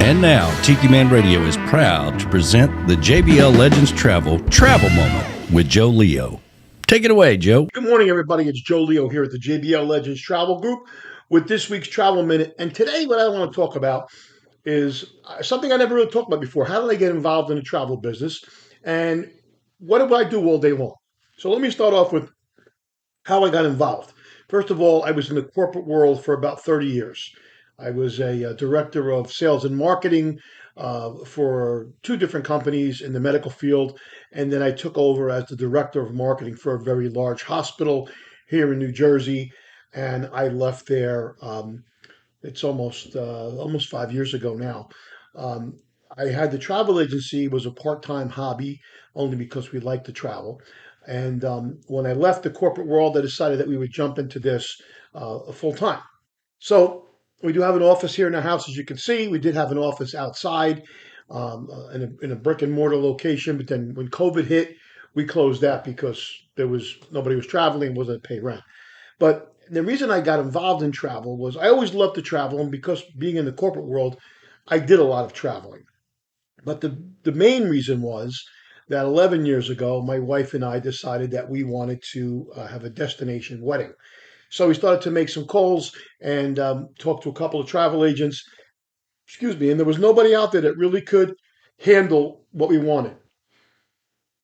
And now, Tiki Man Radio is proud to present the JBL Legends Travel Moment with Joe Leo. Take it away, Joe. Good morning, everybody. It's Joe Leo here at the JBL Legends Travel Group with this week's Travel Minute. And today, what I want to talk about is something I never really talked about before. How did I get involved in the travel business? And what do I do all day long? So let me start off with how I got involved. First of all, I was in the corporate world for about 30 years. I was a director of sales and marketing for two different companies in the medical field. And then I took over as the director of marketing for a very large hospital here in New Jersey. And I left there. It's almost 5 years ago now. I had the travel agency, was a part-time hobby only because we liked to travel. And when I left the corporate world, I decided that we would jump into this full time. So we do have an office here in the house, as you can see. We did have an office outside in a brick and mortar location, but then when COVID hit, we closed that because nobody was traveling, wasn't pay rent. But the reason I got involved in travel was I always loved to travel, and because being in the corporate world, I did a lot of traveling. But the main reason was that 11 years ago, my wife and I decided that we wanted to have a destination wedding. So we started to make some calls and talk to a couple of travel agents. Excuse me, and there was nobody out there that really could handle what we wanted.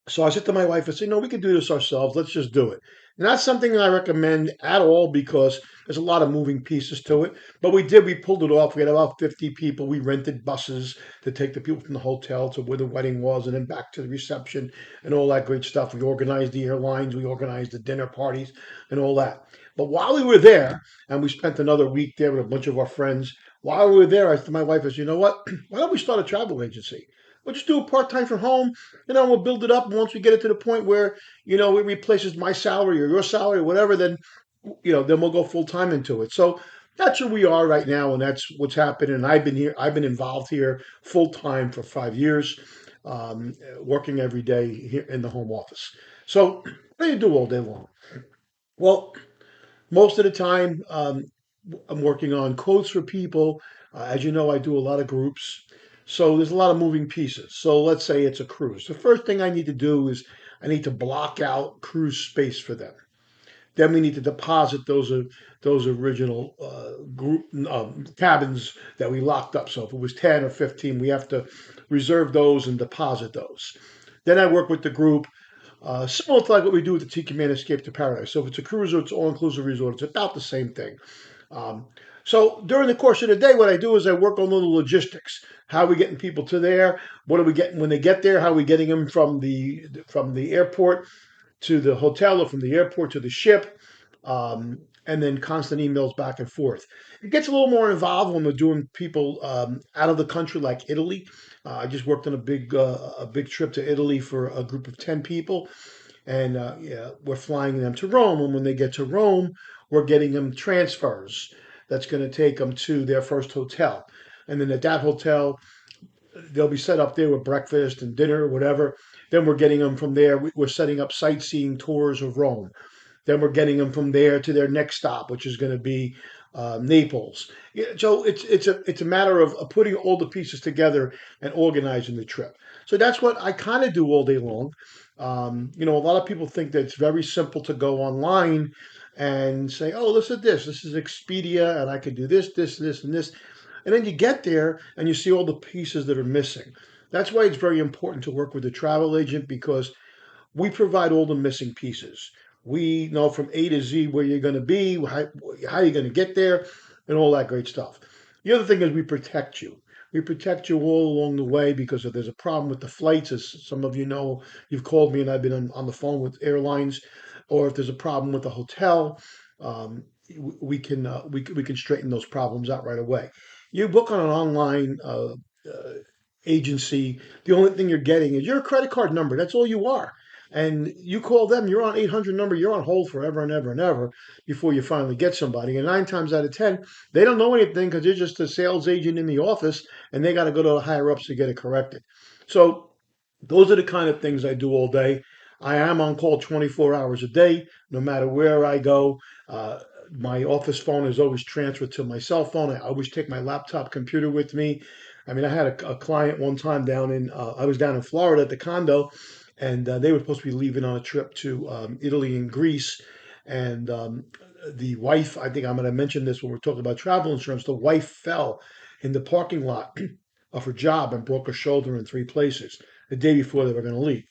So I said to my wife, I said, no, we can do this ourselves. Let's just do it. Not something that I recommend at all because there's a lot of moving pieces to it. But we pulled it off. We had about 50 people. We rented buses to take the people from the hotel to where the wedding was and then back to the reception and all that great stuff. We organized the airlines, we organized the dinner parties and all that. But while we were there, and we spent another week there with a bunch of our friends, while we were there, I said to my wife, I said, you know what? Why don't we start a travel agency? We'll just do it part-time from home. We'll build it up. And once we get it to the point where, it replaces my salary or your salary or whatever, then we'll go full-time into it. So that's where we are right now, and that's what's happening. And I've been involved here full-time for 5 years, working every day here in the home office. So what do you do all day long? Well, most of the time, I'm working on quotes for people. As you know, I do a lot of groups. So there's a lot of moving pieces. So let's say it's a cruise. The first thing I need to do is I need to block out cruise space for them. Then we need to deposit those original group cabins that we locked up. So if it was 10 or 15, we have to reserve those and deposit those. Then I work with the group, similar to like what we do with the Tiki Man Escape to Paradise. So if it's a cruise or it's all-inclusive resort, it's about the same thing. So during the course of the day, what I do is I work on the logistics. How are we getting people to there? What are we getting when they get there? How are we getting them from the airport to the hotel or from the airport to the ship? And then constant emails back and forth. It gets a little more involved when we're doing people out of the country, like Italy. I just worked on a big trip to Italy for a group of 10 people, and we're flying them to Rome. And when they get to Rome, we're getting them transfers. That's going to take them to their first hotel, and then at that hotel, they'll be set up there with breakfast and dinner or whatever. Then we're getting them from there. We're setting up sightseeing tours of Rome. Then we're getting them from there to their next stop, which is going to be Naples. Yeah, so it's a matter of putting all the pieces together and organizing the trip. So that's what I kind of do all day long. A lot of people think that it's very simple to go online and say, "Oh, listen to this. This is Expedia, and I can do this, this, this, and this." And then you get there and you see all the pieces that are missing. That's why it's very important to work with a travel agent because we provide all the missing pieces. We know from A to Z where you're going to be, how you're going to get there, and all that great stuff. The other thing is we protect you. We protect you all along the way because if there's a problem with the flights, as some of you know, you've called me and I've been on the phone with airlines, or if there's a problem with the hotel, we can straighten those problems out right away. You book on an online agency, the only thing you're getting is your credit card number. That's all you are. And you call them, you're on 800 number, you're on hold forever and ever and ever before you finally get somebody. And 9 times out of 10, they don't know anything because you're just a sales agent in the office and they got to go to the higher ups to get it corrected. So those are the kind of things I do all day. I am on call 24 hours a day, no matter where I go. My office phone is always transferred to my cell phone. I always take my laptop computer with me. I mean, I had a client one time I was down in Florida at the condo, and they were supposed to be leaving on a trip to Italy and Greece. And the wife, I think I'm going to mention this when we're talking about travel insurance, the wife fell in the parking lot of her job and broke her shoulder in three places the day before they were going to leave.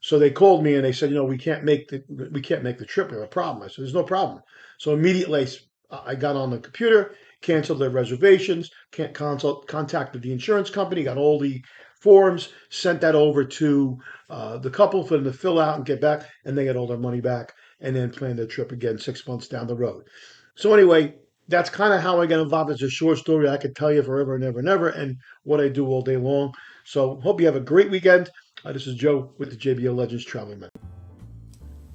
So they called me and they said, we can't make the trip. We have a problem. I said, there's no problem. So immediately I got on the computer, canceled their reservations, can't contacted the insurance company, got all the forms, sent that over to the couple for them to fill out and get back, and they got all their money back, and then planned their trip again 6 months down the road. So anyway, that's kind of how I got involved. It's a short story I could tell you forever and ever and ever, and what I do all day long. So hope you have a great weekend. This is Joe with the JBL Legends Travel Minute.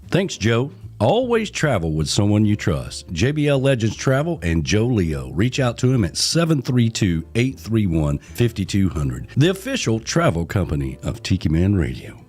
Thanks, Joe. Always travel with someone you trust. JBL Legends Travel and Joe Leo. Reach out to him at 732-831-5200, the official travel company of Tiki Man Radio.